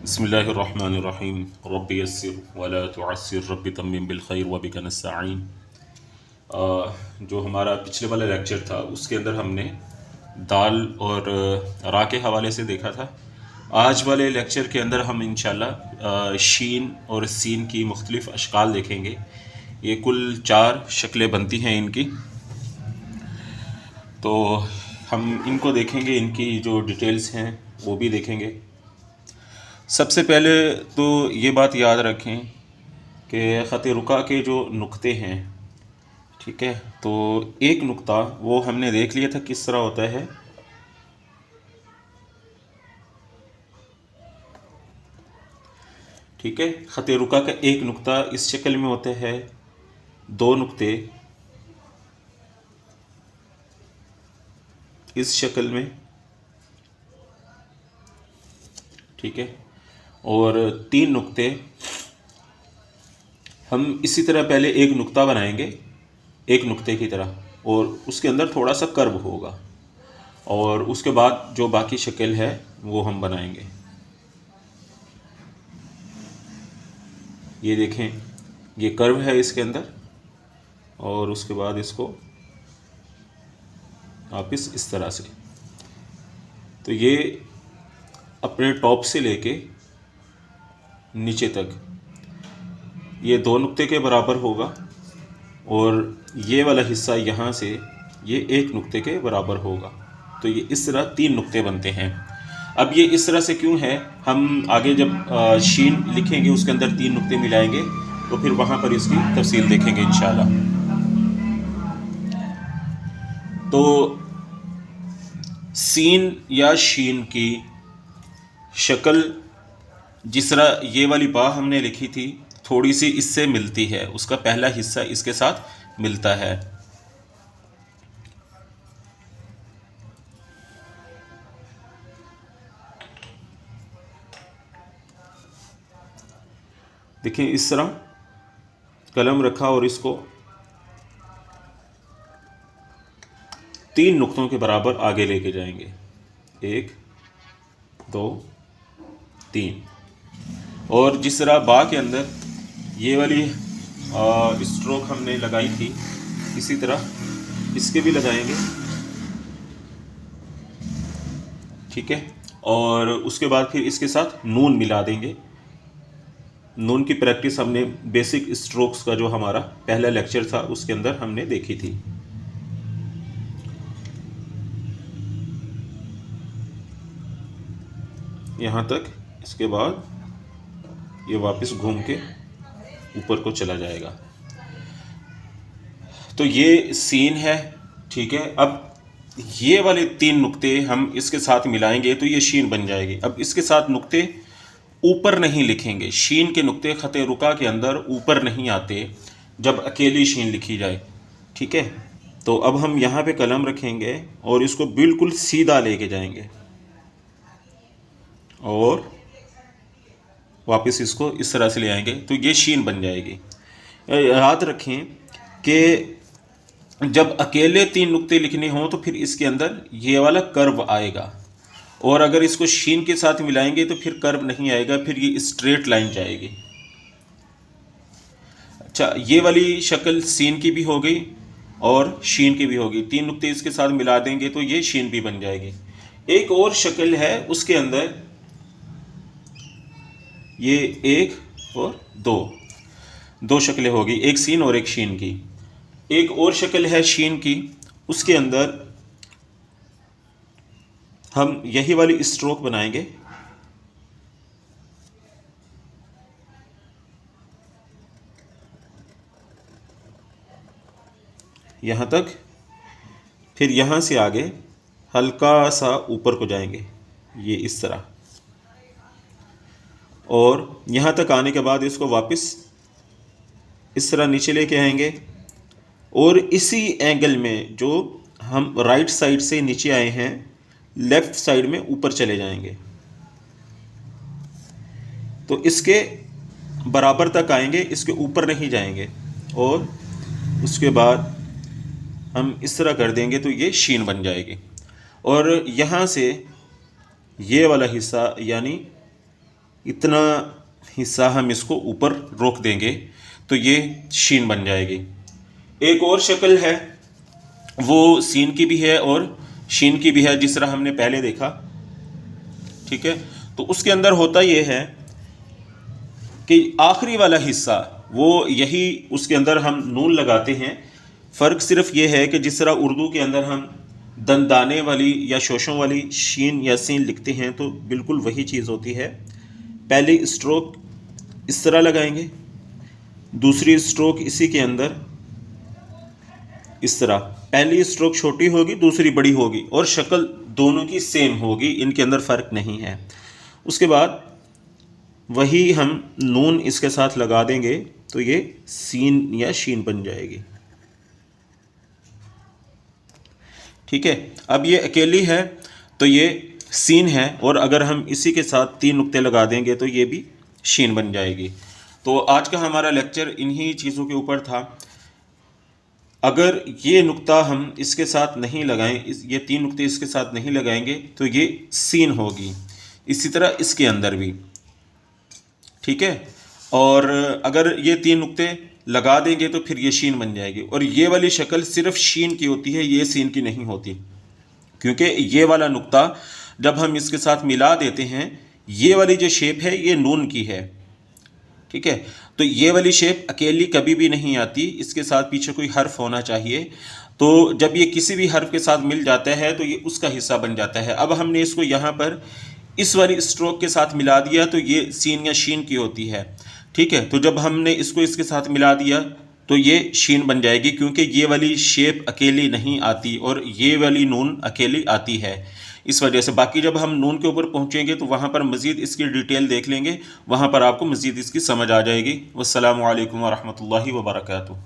बिस्मिल्लाहिर्रहमानिर्रहीम रब्बि यस्सिर वला तुअस्सिर rabbi तम्मिम bill खैर व बिका नस्तईन। जो हमारा पिछले वाला लेक्चर था उसके अंदर हमने दाल और रा के हवाले से देखा था। आज वाले लेक्चर के अंदर हम इंशाल्लाह शीन और सीन की मुख्तलिफ़ अशकाल देखेंगे। ये कुल 4 शक्लें बनती हैं इनकी, तो हम इनको देखेंगे, इनकी जो डिटेल्स हैं वो भी देखेंगे। सबसे पहले तो ये बात याद रखें कि ख़त रुका के जो नुक्ते हैं, ठीक है, तो एक नुक्ता वो हमने देख लिया था किस तरह होता है। ठीक है, ख़त रुका का एक नुक्ता इस शक्ल में होता है, 2 नुक्ते इस शक्ल में, ठीक है, और 3 नुक्ते हम इसी तरह पहले एक नुक्ता बनाएंगे एक नुक्ते की तरह, और उसके अंदर थोड़ा सा कर्व होगा, और उसके बाद जो बाकी शक्ल है वो हम बनाएंगे। ये देखें, ये कर्व है इसके अंदर, और उसके बाद इसको वापस इस तरह से, तो ये अपने टॉप से लेके नीचे तक ये 2 नुक्ते के बराबर होगा, और ये वाला हिस्सा यहाँ से ये 1 नुक्ते के बराबर होगा। तो ये इस तरह 3 नुक्ते बनते हैं। अब ये इस तरह से क्यों है, हम आगे जब शीन लिखेंगे उसके अंदर 3 नुक्ते मिलाएंगे तो फिर वहाँ पर इसकी तफसील देखेंगे इंशाल्लाह। तो सीन या शीन की शक्ल जिस तरह ये वाली बा हमने लिखी थी थोड़ी सी इससे मिलती है, उसका पहला हिस्सा इसके साथ मिलता है। देखिए इस तरह कलम रखा और इसको 3 नुक्तों के बराबर आगे लेके जाएंगे, 1 2 3, और जिस तरह बा के अंदर ये वाली स्ट्रोक हमने लगाई थी इसी तरह इसके भी लगाएंगे, ठीक है, और उसके बाद फिर इसके साथ नून मिला देंगे। नून की प्रैक्टिस हमने बेसिक स्ट्रोक्स का जो हमारा पहला लेक्चर था उसके अंदर हमने देखी थी। यहाँ तक, इसके बाद ये वापस घूम के ऊपर को चला जाएगा। तो ये सीन है, ठीक है। अब ये वाले 3 नुक्ते हम इसके साथ मिलाएंगे तो ये शीन बन जाएगी। अब इसके साथ नुक्ते ऊपर नहीं लिखेंगे, शीन के नुक्ते ख़त रुका के अंदर ऊपर नहीं आते जब अकेली शीन लिखी जाए, ठीक है। तो अब हम यहाँ पे कलम रखेंगे और इसको बिल्कुल सीधा लेके जाएंगे और वापस इसको इस तरह से ले आएंगे तो ये शीन बन जाएगी। याद रखें कि जब अकेले 3 नुक्ते लिखने हों तो फिर इसके अंदर ये वाला कर्व आएगा, और अगर इसको शीन के साथ मिलाएंगे तो फिर कर्व नहीं आएगा, फिर ये स्ट्रेट लाइन जाएगी। अच्छा, ये वाली शक्ल सीन की भी हो गई और शीन की भी होगी। 3 नुक्ते इसके साथ मिला देंगे तो ये शीन भी बन जाएगी। एक और शक्ल है, उसके अंदर ये 1 और 2 शक्लें होगी, एक सीन और एक शीन की। एक और शक्ल है शीन की, उसके अंदर हम यही वाली स्ट्रोक बनाएंगे, यहाँ तक, फिर यहाँ से आगे हल्का सा ऊपर को जाएंगे, ये इस तरह, और यहाँ तक आने के बाद इसको वापस इस तरह नीचे लेके आएंगे, और इसी एंगल में जो हम राइट साइड से नीचे आए हैं लेफ़्ट साइड में ऊपर चले जाएंगे, तो इसके बराबर तक आएंगे, इसके ऊपर नहीं जाएंगे, और उसके बाद हम इस तरह कर देंगे तो ये शीन बन जाएगी। और यहाँ से ये वाला हिस्सा यानी इतना हिस्सा हम इसको ऊपर रोक देंगे तो ये शीन बन जाएगी। एक और शक्ल है, वो सीन की भी है और शीन की भी है, जिस तरह हमने पहले देखा। ठीक है, तो उसके अंदर होता ये है कि आखिरी वाला हिस्सा वो यही, उसके अंदर हम नून लगाते हैं। फ़र्क सिर्फ ये है कि जिस तरह उर्दू के अंदर हम दंदाने वाली या शोशों वाली शीन या सीन लिखते हैं, तो बिल्कुल वही चीज़ होती है। पहली स्ट्रोक इस तरह लगाएंगे, दूसरी स्ट्रोक इसी के अंदर इस तरह। पहली स्ट्रोक छोटी होगी, दूसरी बड़ी होगी, और शक्ल दोनों की सेम होगी, इनके अंदर फ़र्क नहीं है। उसके बाद वही हम नून इसके साथ लगा देंगे तो ये सीन या शीन बन जाएगी। ठीक है, अब ये अकेली है तो ये सीन है, और अगर हम इसी के साथ 3 नुक्ते लगा देंगे तो ये भी शीन बन जाएगी। तो आज का हमारा लेक्चर इन्हीं चीज़ों के ऊपर था। अगर ये नुक्ता हम इसके साथ नहीं लगाएं, ये 3 नुक्ते इसके साथ नहीं लगाएंगे तो ये सीन होगी। इसी तरह इसके अंदर भी। ठीक है, और अगर ये 3 नुक्ते लगा देंगे तो फिर ये शीन बन जाएगी। और ये वाली शक्ल सिर्फ शीन की होती है, ये सीन की नहीं होती, क्योंकि ये वाला नुक्ता जब हम इसके साथ मिला देते हैं, ये वाली जो शेप है ये नून की है। ठीक है, तो ये वाली शेप अकेली कभी भी नहीं आती, इसके साथ पीछे कोई हर्फ होना चाहिए। तो जब ये किसी भी हर्फ के साथ मिल जाता है तो ये उसका हिस्सा बन जाता है। अब हमने इसको यहाँ पर इस वाली स्ट्रोक के साथ मिला दिया तो ये सीन या शीन की होती है। ठीक है, तो जब हमने इसको इसके साथ मिला दिया तो ये शीन बन जाएगी, क्योंकि ये वाली शेप अकेली नहीं आती और ये वाली नून अकेली आती है, इस वजह से। बाकी जब हम नून के ऊपर पहुंचेंगे तो वहाँ पर मज़ीद इसकी डिटेल देख लेंगे, वहाँ पर आपको मज़ीद इसकी समझ आ जाएगी। वस्सलामु अलैकुम वरहमतुल्लाहि वबरकातुहू।